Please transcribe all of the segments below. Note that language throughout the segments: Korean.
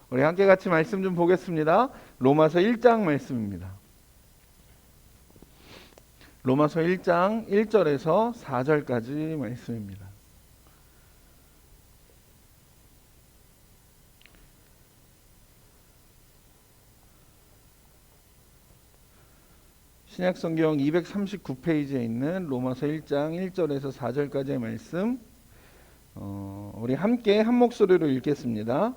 우리 함께 같이 말씀 좀 보겠습니다. 로마서 1장 말씀입니다. 로마서 1장 1절에서 4절까지 말씀입니다. 신약성경 239페이지에 있는 로마서 1장 1절에서 4절까지의 말씀, 우리 함께 한 목소리로 읽겠습니다.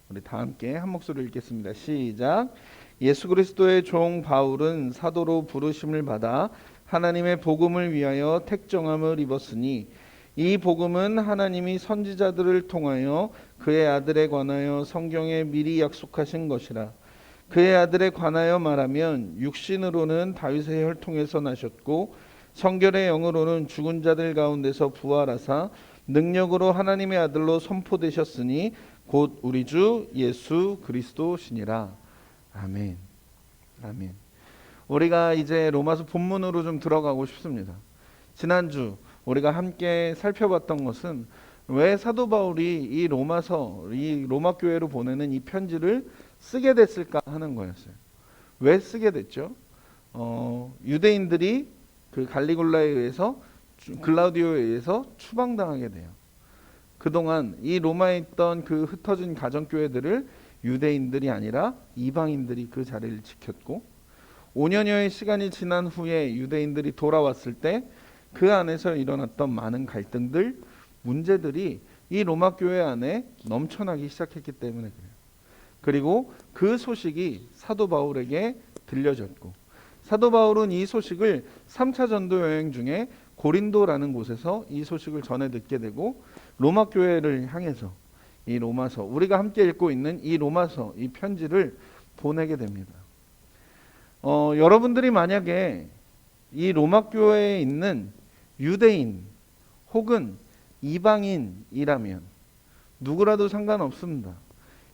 우리 다 함께 한 목소리로 읽겠습니다. 시작. 예수 그리스도의 종 바울은 사도로 부르심을 받아 하나님의 복음을 위하여 택정함을 입었으니 이 복음은 하나님이 선지자들을 통하여 그의 아들에 관하여 성경에 미리 약속하신 것이라. 그의 아들에 관하여 말하면 육신으로는 다윗의 혈통에서 나셨고 성결의 영으로는 죽은 자들 가운데서 부활하사 능력으로 하나님의 아들로 선포되셨으니 곧 우리 주 예수 그리스도시니라. 아멘. 아멘. 우리가 이제 로마서 본문으로 좀 들어가고 싶습니다. 지난주 우리가 함께 살펴봤던 것은 왜 사도 바울이 이 로마 교회로 보내는 이 편지를 쓰게 됐을까 하는 거였어요. 왜 쓰게 됐죠? 유대인들이 그 갈리굴라에 의해서 글라우디오에 의해서 추방당하게 돼요. 그동안 이 로마에 있던 그 흩어진 가정교회들을 유대인들이 아니라 이방인들이 그 자리를 지켰고 5년여의 시간이 지난 후에 유대인들이 돌아왔을 때 그 안에서 일어났던 많은 갈등들, 문제들이 이 로마 교회 안에 넘쳐나기 시작했기 때문에 그래요. 그리고 그 소식이 사도 바울에게 들려졌고 사도 바울은 이 소식을 3차 전도 여행 중에 고린도라는 곳에서 이 소식을 전해 듣게 되고 로마 교회를 향해서 이 로마서, 우리가 함께 읽고 있는 이 로마서, 이 편지를 보내게 됩니다. 여러분들이 만약에 이 로마 교회에 있는 유대인 혹은 이방인이라면 누구라도 상관없습니다.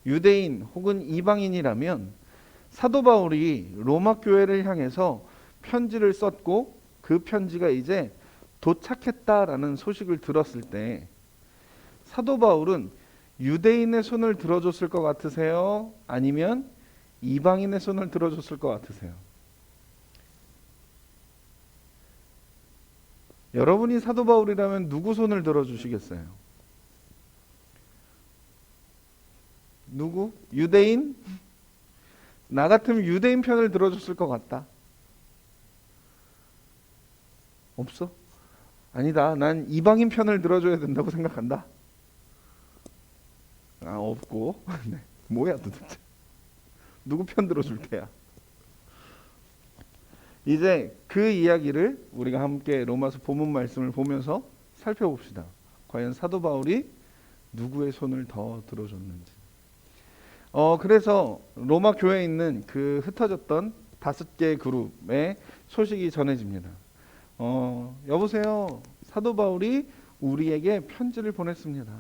유대인 혹은 이방인이라면 사도 바울이 로마 교회를 향해서 편지를 썼고 그 편지가 이제 도착했다라는 소식을 들었을 때 사도 바울은 유대인의 손을 들어줬을 것 같으세요? 아니면 이방인의 손을 들어줬을 것 같으세요? 여러분이 사도 바울이라면 누구 손을 들어주시겠어요? 누구? 유대인? 나 같으면 유대인 편을 들어줬을 것 같다. 없어? 아니다. 난 이방인 편을 들어줘야 된다고 생각한다. 없고. 네. 뭐야 도대체? 누구 편 들어줄 테야? 이제 그 이야기를 우리가 함께 로마서 본문 말씀을 보면서 살펴봅시다. 과연 사도 바울이 누구의 손을 더 들어줬는지. 그래서 로마 교회에 있는 그 흩어졌던 5개의 그룹의 소식이 전해집니다. 여보세요. 사도 바울이 우리에게 편지를 보냈습니다.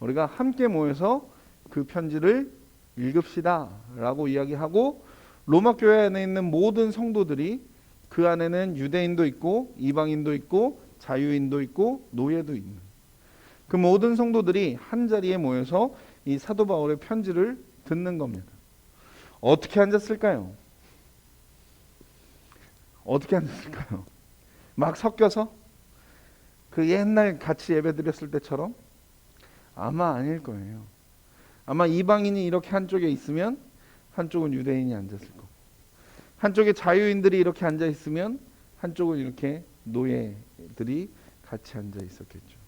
우리가 함께 모여서 그 편지를 읽읍시다 라고 이야기하고 로마 교회 안에 있는 모든 성도들이 그 안에는 유대인도 있고 이방인도 있고 자유인도 있고 노예도 있는 그 모든 성도들이 한 자리에 모여서 이 사도 바울의 편지를 듣는 겁니다. 어떻게 앉았을까요? 어떻게 앉았을까요? 막 섞여서 그 옛날 같이 예배 드렸을 때처럼? 아마 아닐 거예요. 아마 이방인이 이렇게 한쪽에 있으면 한쪽은 유대인이 앉았을 거고 한쪽에 자유인들이 이렇게 앉아 있으면 한쪽은 이렇게 노예들이 같이 앉아 있었겠죠.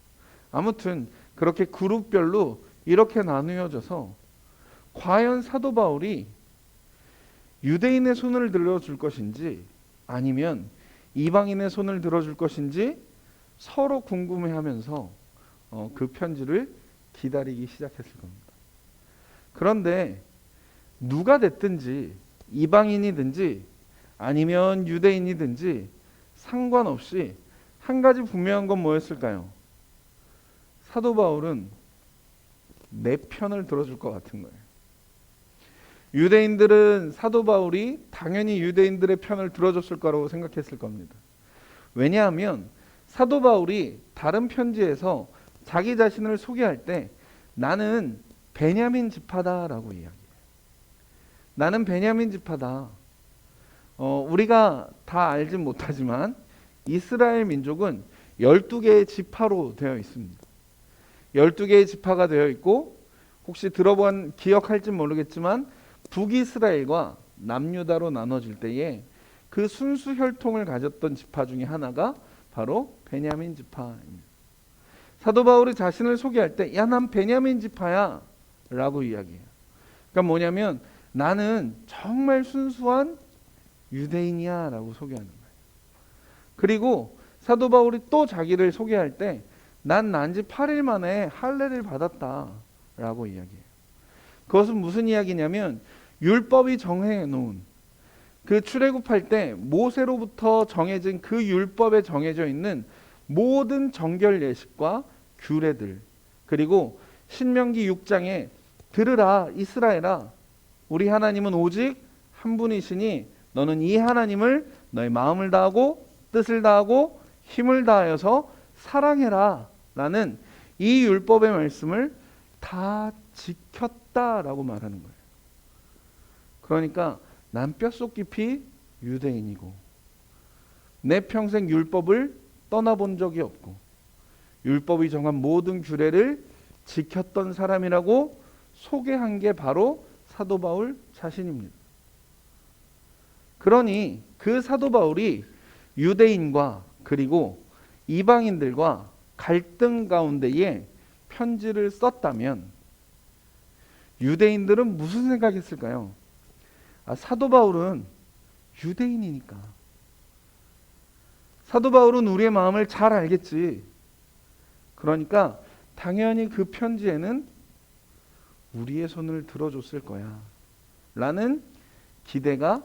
아무튼 그렇게 그룹별로 이렇게 나누어져서 과연 사도 바울이 유대인의 손을 들어줄 것인지 아니면 이방인의 손을 들어줄 것인지 서로 궁금해하면서 그 편지를 기다리기 시작했을 겁니다. 그런데 누가 됐든지 이방인이든지 아니면 유대인이든지 상관없이 한 가지 분명한 건 뭐였을까요? 사도 바울은 내 편을 들어줄 것 같은 거예요. 유대인들은 사도 바울이 당연히 유대인들의 편을 들어줬을 거라고 생각했을 겁니다. 왜냐하면 사도 바울이 다른 편지에서 자기 자신을 소개할 때 나는 베냐민 지파다라고 이야기해요. 나는 베냐민 지파다. 우리가 다 알진 못하지만 이스라엘 민족은 12개의 지파로 되어 있습니다. 12개의 지파가 되어 있고, 혹시 들어본 기억할지 모르겠지만 북이스라엘과 남유다로 나눠질 때에 그 순수 혈통을 가졌던 지파 중에 하나가 바로 베냐민 지파입니다. 사도 바울이 자신을 소개할 때 야, 난 베냐민 지파야 라고 이야기해요. 그러니까 뭐냐면 나는 정말 순수한 유대인이야 라고 소개하는 거예요. 그리고 사도 바울이 또 자기를 소개할 때 난 난지 8일 만에 할례를 받았다 라고 이야기해요. 그것은 무슨 이야기냐면 율법이 정해 놓은, 그 출애굽할 때 모세로부터 정해진 그 율법에 정해져 있는 모든 정결 예식과 규례들, 그리고 신명기 6장에 들으라 이스라엘아, 우리 하나님은 오직 한 분이시니 너는 이 하나님을 너의 마음을 다하고 뜻을 다하고 힘을 다하여서 사랑해라 라는 이 율법의 말씀을 다 지켰다라고 말하는 거예요. 그러니까 난 뼛속 깊이 유대인이고 내 평생 율법을 떠나본 적이 없고 율법이 정한 모든 규례를 지켰던 사람이라고 소개한 게 바로 사도 바울 자신입니다. 그러니 그 사도 바울이 유대인과 그리고 이방인들과 갈등 가운데에 편지를 썼다면 유대인들은 무슨 생각했을까요? 사도 바울은 유대인이니까, 사도 바울은 우리의 마음을 잘 알겠지, 그러니까 당연히 그 편지에는 우리의 손을 들어줬을 거야 라는 기대가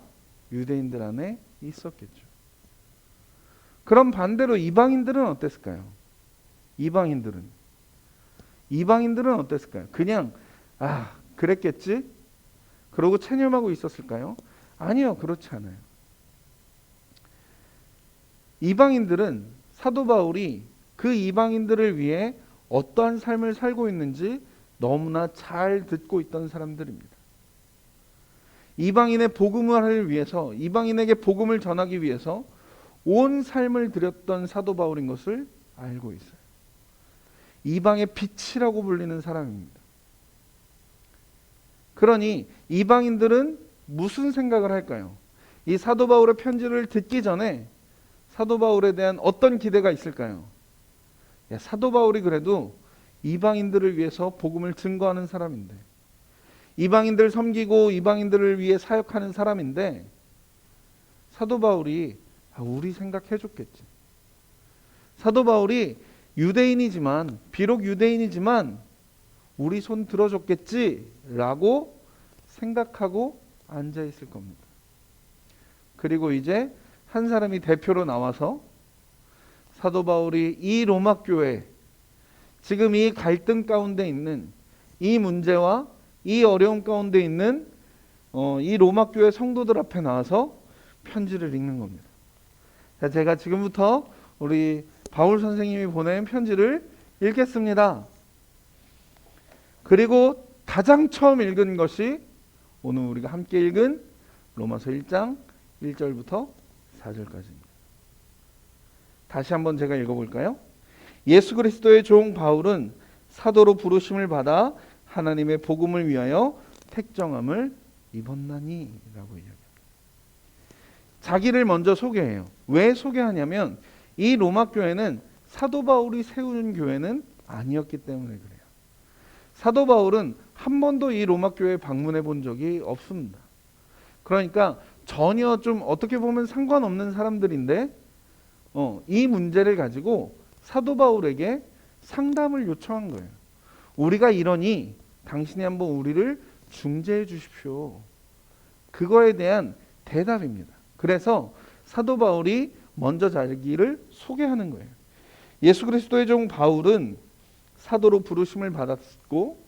유대인들 안에 있었겠죠. 그럼 반대로 이방인들은 어땠을까요? 이방인들은 어땠을까요? 그냥 그랬겠지? 그러고 체념하고 있었을까요? 아니요, 그렇지 않아요. 이방인들은 사도 바울이 그 이방인들을 위해 어떠한 삶을 살고 있는지 너무나 잘 듣고 있던 사람들입니다. 이방인의 복음을 위해서, 이방인에게 복음을 전하기 위해서 온 삶을 들였던 사도 바울인 것을 알고 있어요. 이방의 빛이라고 불리는 사람입니다. 그러니 이방인들은 무슨 생각을 할까요? 이 사도 바울의 편지를 듣기 전에 사도 바울에 대한 어떤 기대가 있을까요? 사도 바울이 그래도 이방인들을 위해서 복음을 증거하는 사람인데, 이방인들 섬기고 이방인들을 위해 사역하는 사람인데, 사도 바울이 우리 생각해 줬겠지. 사도 바울이 유대인이지만, 비록 유대인이지만 우리 손 들어줬겠지라고 생각하고 앉아 있을 겁니다. 그리고 이제 한 사람이 대표로 나와서 사도 바울이 이 로마 교회, 지금 이 갈등 가운데 있는 이 문제와 이 어려움 가운데 있는 이 로마 교회 성도들 앞에 나와서 편지를 읽는 겁니다. 자, 제가 지금부터 우리 바울 선생님이 보낸 편지를 읽겠습니다. 그리고 가장 처음 읽은 것이 오늘 우리가 함께 읽은 로마서 1장 1절부터 4절까지입니다. 다시 한번 제가 읽어볼까요? 예수 그리스도의 종 바울은 사도로 부르심을 받아 하나님의 복음을 위하여 택정함을 입었나니 라고 이야기합니다. 자기를 먼저 소개해요. 왜 소개하냐면 이 로마 교회는 사도 바울이 세운 교회는 아니었기 때문에 그래요. 사도 바울은 한 번도 이 로마 교회에 방문해 본 적이 없습니다. 그러니까 전혀 좀 어떻게 보면 상관없는 사람들인데 이 문제를 가지고 사도 바울에게 상담을 요청한 거예요. 우리가 이러니 당신이 한번 우리를 중재해 주십시오. 그거에 대한 대답입니다. 그래서 사도 바울이 먼저 자기를 소개하는 거예요. 예수 그리스도의 종 바울은 사도로 부르심을 받았고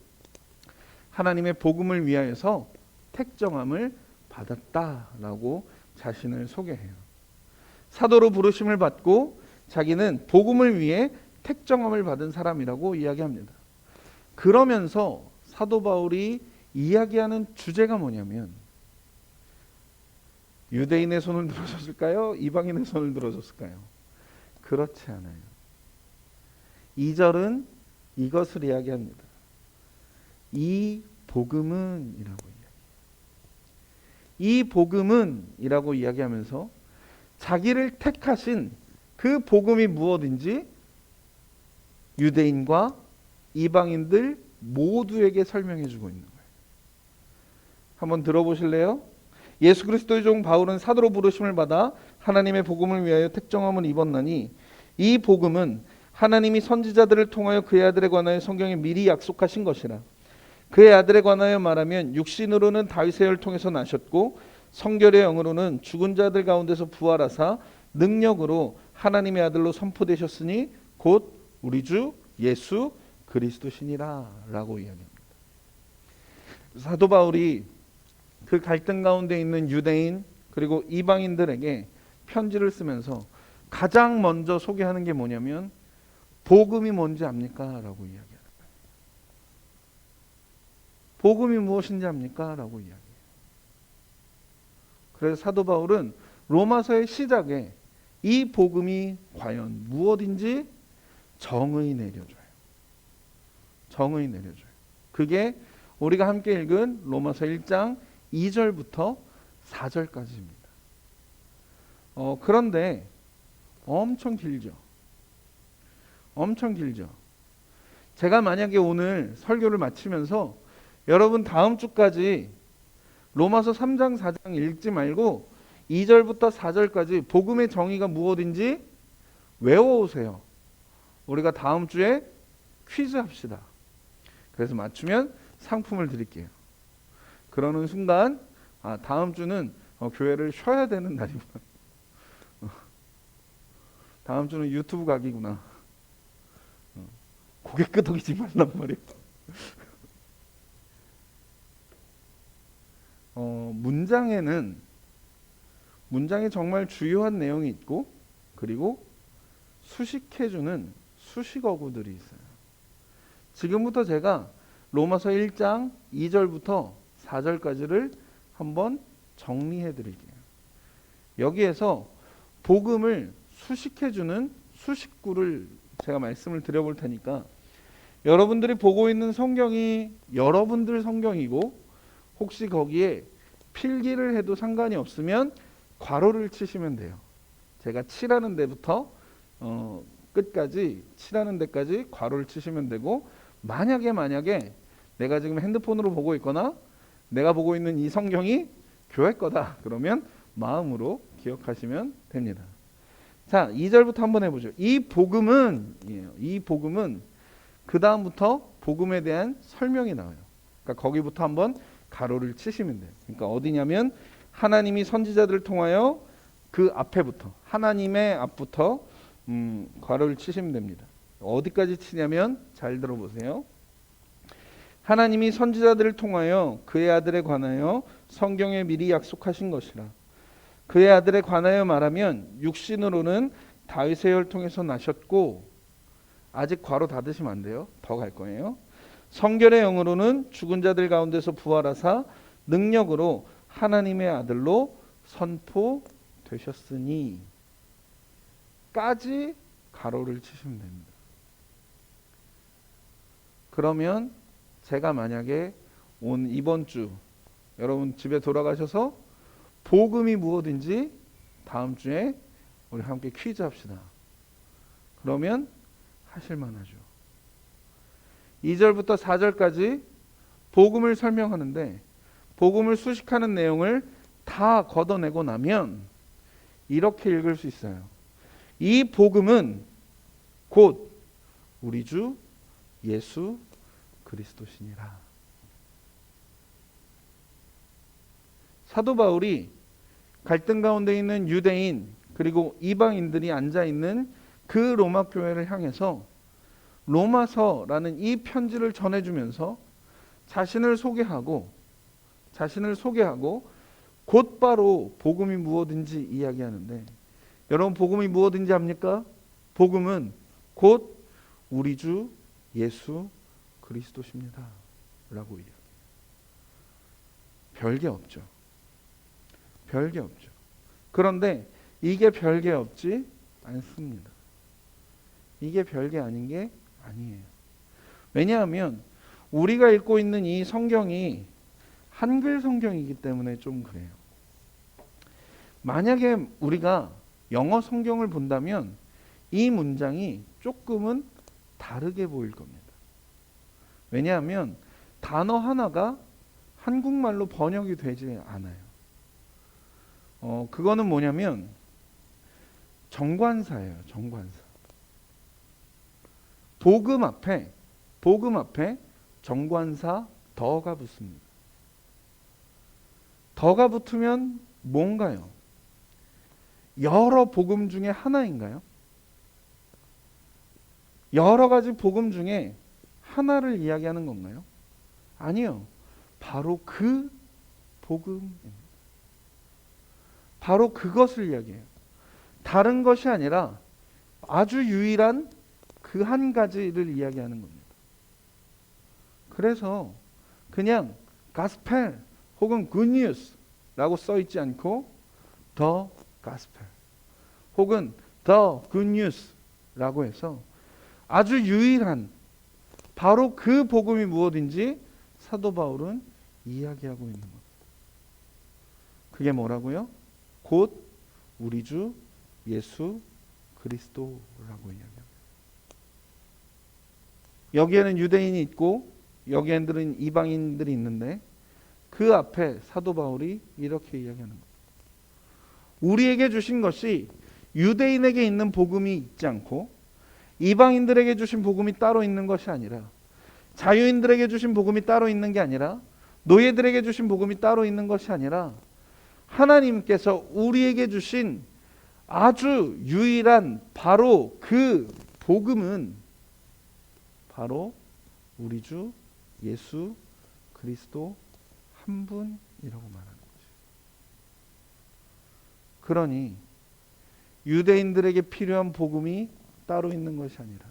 하나님의 복음을 위하여서 택정함을 받았다라고 자신을 소개해요. 사도로 부르심을 받고 자기는 복음을 위해 택정함을 받은 사람이라고 이야기합니다. 그러면서 사도 바울이 이야기하는 주제가 뭐냐면 유대인의 손을 들어줬을까요? 이방인의 손을 들어줬을까요? 그렇지 않아요. 2절은 이것을 이야기합니다. 이 복음은 이라고 이 복음은 이라고 이야기하면서 자기를 택하신 그 복음이 무엇인지 유대인과 이방인들 모두에게 설명해 주고 있는 거예요. 한번 들어보실래요? 예수 그리스도의 종 바울은 사도로 부르심을 받아 하나님의 복음을 위하여 택정함을 입었나니 이 복음은 하나님이 선지자들을 통하여 그의 아들에 관하여 성경에 미리 약속하신 것이라. 그의 아들에 관하여 말하면 육신으로는 다윗의 혈을 통해서 나셨고 성결의 영으로는 죽은 자들 가운데서 부활하사 능력으로 하나님의 아들로 선포되셨으니 곧 우리 주 예수 그리스도시니라 라고 이야기합니다. 사도 바울이 그 갈등 가운데 있는 유대인 그리고 이방인들에게 편지를 쓰면서 가장 먼저 소개하는 게 뭐냐면 복음이 뭔지 압니까? 라고 이야기합니다. 복음이 무엇인지 압니까? 라고 이야기해요. 그래서 사도 바울은 로마서의 시작에 이 복음이 과연 무엇인지 정의 내려줘요. 정의 내려줘요. 그게 우리가 함께 읽은 로마서 1장 2절부터 4절까지입니다. 그런데 엄청 길죠. 엄청 길죠. 제가 만약에 오늘 설교를 마치면서 여러분 다음 주까지 로마서 3장 4장 읽지 말고 2절부터 4절까지 복음의 정의가 무엇인지 외워오세요. 우리가 다음 주에 퀴즈 합시다. 그래서 맞추면 상품을 드릴게요. 그러는 순간 다음 주는 교회를 쉬어야 되는 날이구나. 다음 주는 유튜브 각이구나. 고개 끄덕이지 말란 말이에요. 문장에 정말 주요한 내용이 있고 그리고 수식해주는 수식어구들이 있어요. 지금부터 제가 로마서 1장 2절부터 4절까지를 한번 정리해 드릴게요. 여기에서 복음을 수식해주는 수식구를 제가 말씀을 드려볼 테니까 여러분들이 보고 있는 성경이 여러분들 성경이고 혹시 거기에 필기를 해도 상관이 없으면 괄호를 치시면 돼요. 제가 칠하는 데부터 끝까지 칠하는 데까지 괄호를 치시면 되고 만약에 내가 지금 핸드폰으로 보고 있거나 내가 보고 있는 이 성경이 교회 거다 그러면 마음으로 기억하시면 됩니다. 자, 2절부터 한번 해보죠. 이 복음은 그 다음부터 복음에 대한 설명이 나와요. 그러니까 거기부터 한번 가로를 치시면 돼요. 그러니까 어디냐면 하나님이 선지자들을 통하여 그 앞에부터 하나님의 앞부터 가로를 치시면 됩니다. 어디까지 치냐면 잘 들어보세요. 하나님이 선지자들을 통하여 그의 아들에 관하여 성경에 미리 약속하신 것이라. 그의 아들에 관하여 말하면 육신으로는 다윗의 혈을 통해서 나셨고 아직 괄호 닫으시면 안 돼요. 더 갈 거예요. 성결의 영으로는 죽은 자들 가운데서 부활하사 능력으로 하나님의 아들로 선포되셨으니 까지 가로를 치시면 됩니다. 그러면 제가 만약에 이번 주 여러분 집에 돌아가셔서 복음이 무엇인지 다음 주에 우리 함께 퀴즈 합시다. 그러면 하실만하죠. 2절부터 4절까지 복음을 설명하는데 복음을 수식하는 내용을 다 걷어내고 나면 이렇게 읽을 수 있어요. 이 복음은 곧 우리 주 예수 그리스도시니라. 사도 바울이 갈등 가운데 있는 유대인 그리고 이방인들이 앉아있는 그 로마 교회를 향해서 로마서라는 이 편지를 전해주면서 자신을 소개하고 곧바로 복음이 무엇인지 이야기하는데 여러분 복음이 무엇인지 압니까? 복음은 곧 우리 주 예수 그리스도십니다. 이야기해요. 별게 없죠. 별게 없죠. 그런데 이게 별게 없지 않습니다. 이게 별게 아닌 게 아니에요. 왜냐하면 우리가 읽고 있는 이 성경이 한글 성경이기 때문에 좀 그래요. 만약에 우리가 영어 성경을 본다면 이 문장이 조금은 다르게 보일 겁니다. 왜냐하면 단어 하나가 한국말로 번역이 되지 않아요. 그거는 뭐냐면 정관사예요. 정관사. 복음 앞에 정관사 더가 붙습니다. 더가 붙으면 뭔가요? 여러 복음 중에 하나인가요? 여러 가지 복음 중에 하나를 이야기하는 건가요? 아니요. 바로 그 복음입니다. 바로 그것을 이야기해요. 다른 것이 아니라 아주 유일한 그 한 가지를 이야기하는 겁니다. 그래서 그냥 가스펠 혹은 굿뉴스라고 써있지 않고 더 가스펠 혹은 더 굿뉴스라고 해서 아주 유일한 바로 그 복음이 무엇인지 사도 바울은 이야기하고 있는 겁니다. 그게 뭐라고요? 곧 우리 주 예수 그리스도라고 이야기합니다. 여기에는 유대인이 있고 여기에는 이방인들이 있는데 그 앞에 사도 바울이 이렇게 이야기하는 겁니다. 우리에게 주신 것이 유대인에게 있는 복음이 있지 않고 이방인들에게 주신 복음이 따로 있는 것이 아니라 자유인들에게 주신 복음이 따로 있는 게 아니라 노예들에게 주신 복음이 따로 있는 것이 아니라 하나님께서 우리에게 주신 아주 유일한 바로 그 복음은 바로 우리 주 예수 그리스도 한 분이라고 말하는 거죠. 그러니 유대인들에게 필요한 복음이 따로 있는 것이 아니라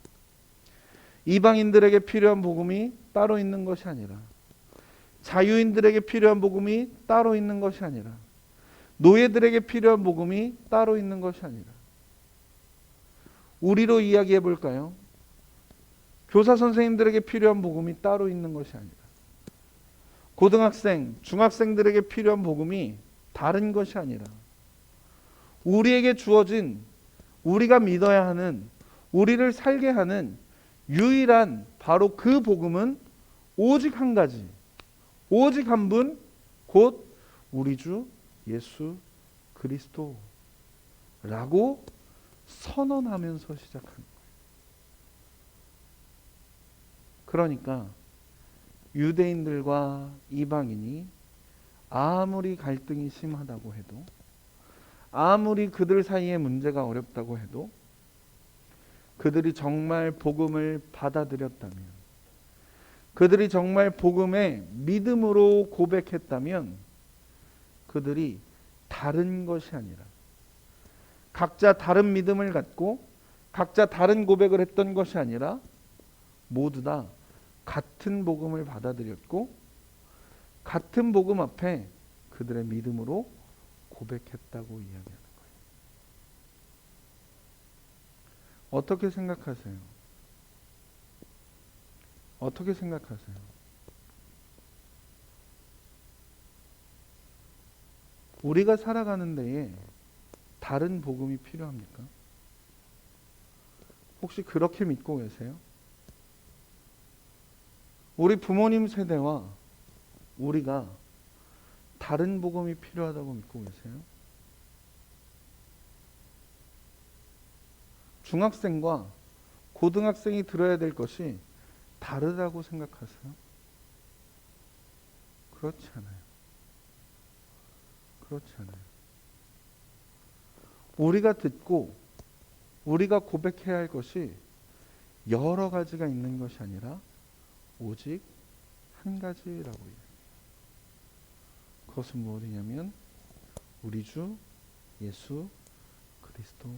이방인들에게 필요한 복음이 따로 있는 것이 아니라 자유인들에게 필요한 복음이 따로 있는 것이 아니라 노예들에게 필요한 복음이 따로 있는 것이 아니라 우리로 이야기해 볼까요? 교사 선생님들에게 필요한 복음이 따로 있는 것이 아니라 고등학생, 중학생들에게 필요한 복음이 다른 것이 아니라 우리에게 주어진 우리가 믿어야 하는 우리를 살게 하는 유일한 바로 그 복음은 오직 한 가지, 오직 한 분, 곧 우리 주 예수 그리스도라고 선언하면서 시작한 거예요. 그러니까 유대인들과 이방인이 아무리 갈등이 심하다고 해도 아무리 그들 사이에 문제가 어렵다고 해도 그들이 정말 복음을 받아들였다면 그들이 정말 복음에 믿음으로 고백했다면 그들이 다른 것이 아니라 각자 다른 믿음을 갖고 각자 다른 고백을 했던 것이 아니라 모두 다 같은 복음을 받아들였고 같은 복음 앞에 그들의 믿음으로 고백했다고 이야기하는 거예요. 어떻게 생각하세요? 어떻게 생각하세요? 우리가 살아가는 데에 다른 복음이 필요합니까? 혹시 그렇게 믿고 계세요? 우리 부모님 세대와 우리가 다른 복음이 필요하다고 믿고 계세요? 중학생과 고등학생이 들어야 될 것이 다르다고 생각하세요? 그렇지 않아요. 그렇지 않아요. 우리가 듣고 우리가 고백해야 할 것이 여러 가지가 있는 것이 아니라 오직 한 가지라고 해요. 그것은 무엇이냐면 우리 주 예수 그리스도.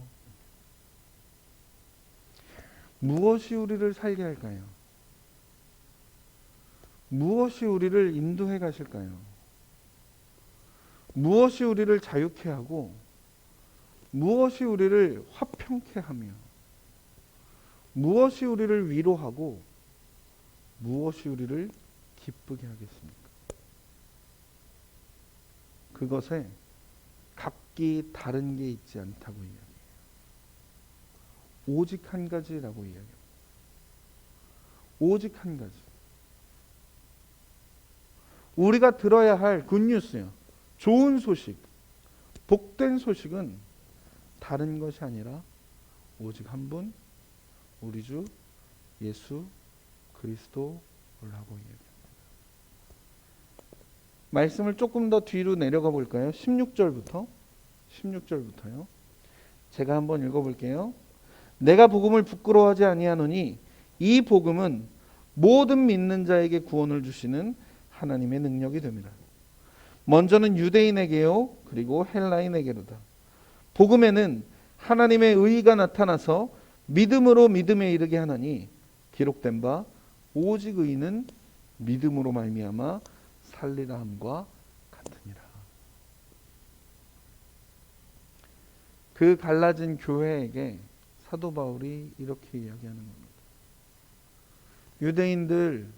무엇이 우리를 살게 할까요? 무엇이 우리를 인도해 가실까요? 무엇이 우리를 자유케 하고 무엇이 우리를 화평케 하며 무엇이 우리를 위로하고 무엇이 우리를 기쁘게 하겠습니까? 그것에 각기 다른 게 있지 않다고 이야기해요. 오직 한 가지라고 이야기합니다. 오직 한 가지. 우리가 들어야 할 굿뉴스요. 좋은 소식, 복된 소식은 다른 것이 아니라 오직 한 분, 우리 주 예수 그리스도라고 이야기합니다. 말씀을 조금 더 뒤로 내려가 볼까요? 16절부터요. 제가 한번 읽어볼게요. 내가 복음을 부끄러워하지 아니하노니 이 복음은 모든 믿는 자에게 구원을 주시는 하나님의 능력이 됩니다. 먼저는 유대인에게요, 그리고 헬라인에게로다. 복음에는 하나님의 의의가 나타나서 믿음으로 믿음에 이르게 하나니 기록된 바 오직 의인은 믿음으로 말미암아 살리라 함과 같으니라. 그 갈라진 교회에게 사도 바울이 이렇게 이야기하는 겁니다. 유대인들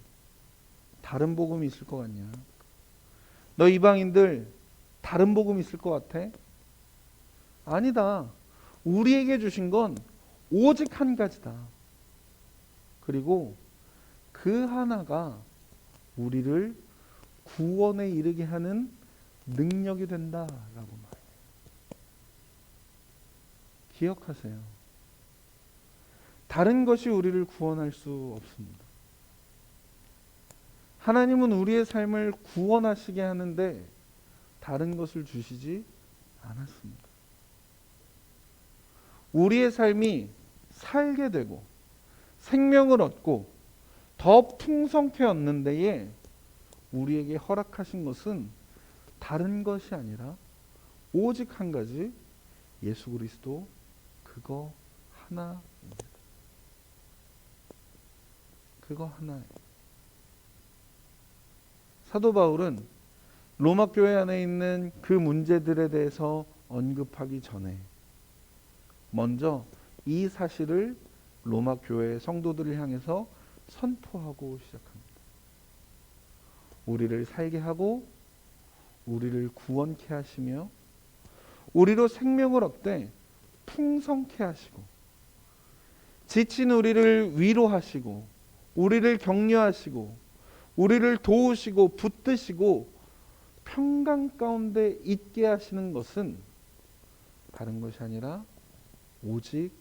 다른 복음이 있을 것 같냐? 너 이방인들 다른 복음이 있을 것 같아? 아니다. 우리에게 주신 건 오직 한 가지다. 그리고 그 하나가 우리를 구원에 이르게 하는 능력이 된다라고 말해요. 기억하세요. 다른 것이 우리를 구원할 수 없습니다. 하나님은 우리의 삶을 구원하시게 하는데 다른 것을 주시지 않았습니다. 우리의 삶이 살게 되고 생명을 얻고 더 풍성케 얻는 데에 우리에게 허락하신 것은 다른 것이 아니라 오직 한 가지, 예수 그리스도 그거 하나입니다. 그거 하나예요. 사도 바울은 로마 교회 안에 있는 그 문제들에 대해서 언급하기 전에 먼저 이 사실을 로마 교회 성도들을 향해서 선포하고 시작합니다. 우리를 살게 하고 우리를 구원케 하시며 우리로 생명을 얻되 풍성케 하시고 지친 우리를 위로하시고 우리를 격려하시고 우리를 도우시고 붙드시고 평강 가운데 있게 하시는 것은 다른 것이 아니라 오직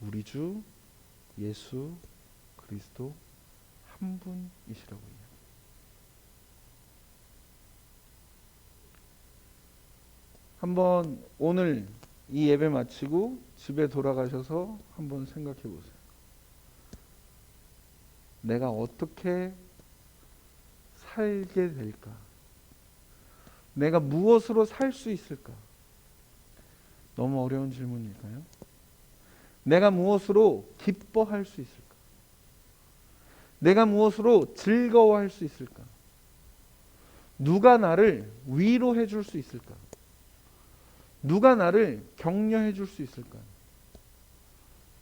우리 주 예수 그리스도 한 분이시라고 해요. 한번 오늘 이 예배 마치고 집에 돌아가셔서 한번 생각해 보세요. 내가 어떻게 살게 될까? 내가 무엇으로 살 수 있을까? 너무 어려운 질문일까요? 내가 무엇으로 기뻐할 수 있을까? 내가 무엇으로 즐거워할 수 있을까? 누가 나를 위로해 줄 수 있을까? 누가 나를 격려해 줄 수 있을까?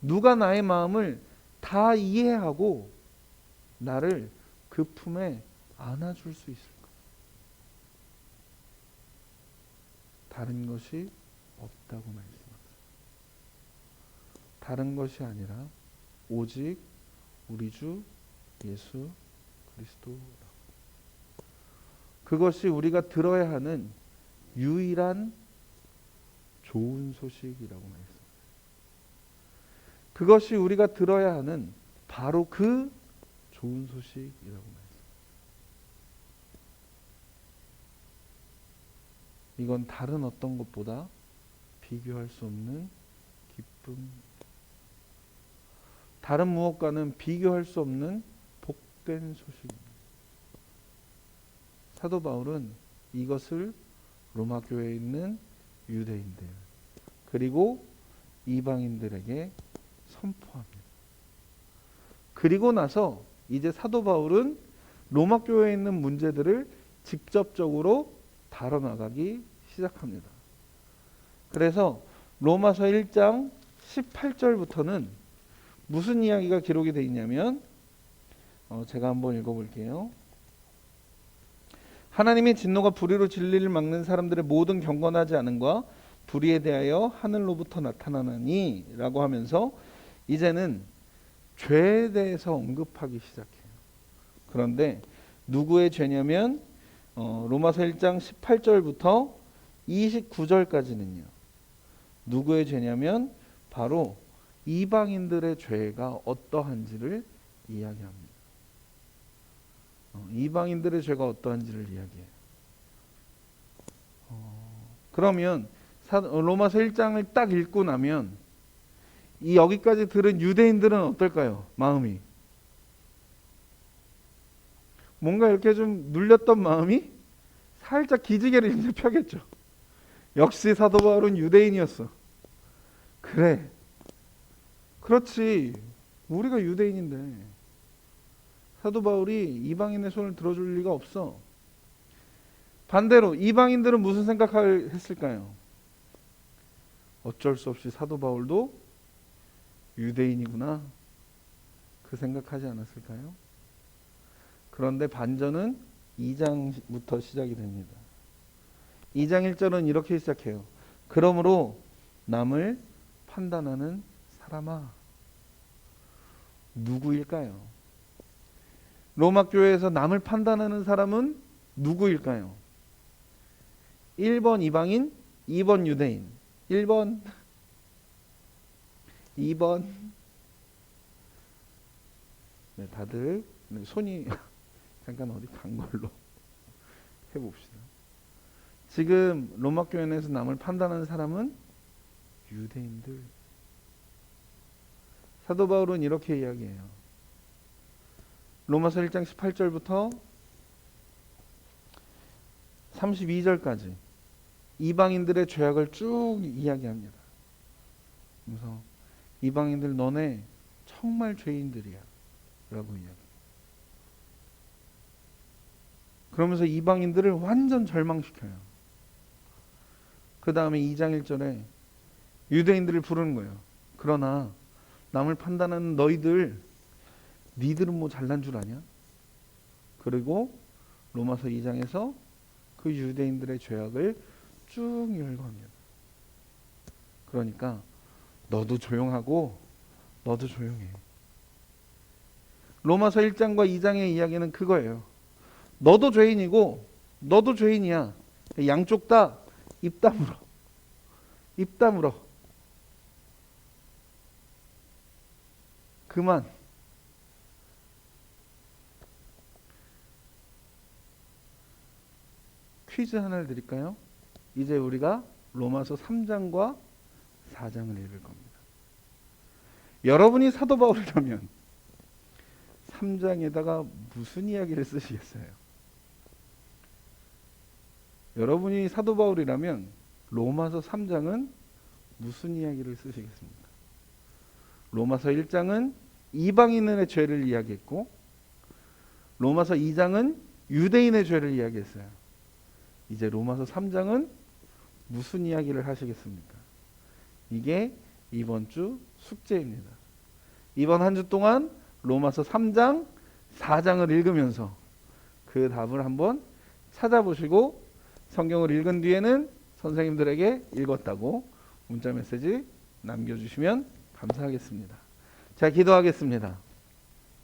누가 나의 마음을 다 이해하고 나를 그 품에 안아줄 수 있을까? 다른 것이 없다고 말씀합니다. 다른 것이 아니라 오직 우리 주 예수 그리스도라고. 그것이 우리가 들어야 하는 유일한 좋은 소식이라고 말했습니다. 그것이 우리가 들어야 하는 바로 그 좋은 소식이라고 말했습니다. 이건 다른 어떤 것보다 비교할 수 없는 기쁨, 다른 무엇과는 비교할 수 없는 복된 소식입니다. 사도 바울은 이것을 로마 교회에 있는 유대인들 그리고 이방인들에게 선포합니다. 그리고 나서 이제 사도 바울은 로마 교회에 있는 문제들을 직접적으로 다뤄나가기 시작합니다. 그래서 로마서 1장 18절부터는 무슨 이야기가 기록이 되어 있냐면 제가 한번 읽어볼게요. 하나님의 진노가 불의로 진리를 막는 사람들의 모든 경건하지 않음과 불의에 대하여 하늘로부터 나타나나니 라고 하면서 이제는 죄에 대해서 언급하기 시작해요. 그런데 누구의 죄냐면 로마서 1장 18절부터 29절까지는요. 누구의 죄냐면 바로 이방인들의 죄가 어떠한지를 이야기합니다. 이방인들의 죄가 어떠한지를 이야기해요. 그러면 로마서 1장을 딱 읽고 나면 이 여기까지 들은 유대인들은 어떨까요? 마음이 뭔가 이렇게 좀 눌렸던 마음이 살짝 기지개를 이제 펴겠죠. 역시 사도 바울은 유대인이었어. 그래, 그렇지, 우리가 유대인인데 사도 바울이 이방인의 손을 들어줄 리가 없어. 반대로 이방인들은 무슨 생각을 했을까요? 어쩔 수 없이 사도 바울도 유대인이구나, 그 생각하지 않았을까요? 그런데 반전은 2장부터 시작이 됩니다. 2장 1절은 이렇게 시작해요. 그러므로 남을 판단하는 사람아. 누구일까요? 로마 교회에서 남을 판단하는 사람은 누구일까요? 1번 이방인, 2번 유대인. 1번, 2번. 네, 다들 손이 잠깐 어디 간 걸로 해봅시다. 지금 로마 교회 내에서 남을 판단하는 사람은 유대인들. 사도 바울은 이렇게 이야기해요. 로마서 1장 18절부터 32절까지 이방인들의 죄악을 쭉 이야기합니다. 그래서 이방인들 너네 정말 죄인들이야 라고 이야기해요. 그러면서 이방인들을 완전 절망시켜요. 그 다음에 2장 1절에 유대인들을 부르는 거예요. 그러나 남을 판단하는 너희들, 니들은 뭐 잘난 줄 아냐? 그리고 로마서 2장에서 그 유대인들의 죄악을 쭉 열거합니다. 그러니까 너도 조용하고 너도 조용해. 로마서 1장과 2장의 이야기는 그거예요. 너도 죄인이고 너도 죄인이야. 양쪽 다 입 다물어. 입 다물어. 그만. 퀴즈 하나를 드릴까요? 이제 우리가 로마서 3장과 4장을 읽을 겁니다. 여러분이 사도 바울이라면 3장에다가 무슨 이야기를 쓰시겠어요? 여러분이 사도 바울이라면 로마서 3장은 무슨 이야기를 쓰시겠습니까? 로마서 1장은 이방인의 죄를 이야기했고 로마서 2장은 유대인의 죄를 이야기했어요. 이제 로마서 3장은 무슨 이야기를 하시겠습니까? 이게 이번 주 숙제입니다. 이번 한 주 동안 로마서 3장, 4장을 읽으면서 그 답을 한번 찾아보시고 성경을 읽은 뒤에는 선생님들에게 읽었다고 문자 메시지 남겨주시면 감사하겠습니다. 자, 기도하겠습니다.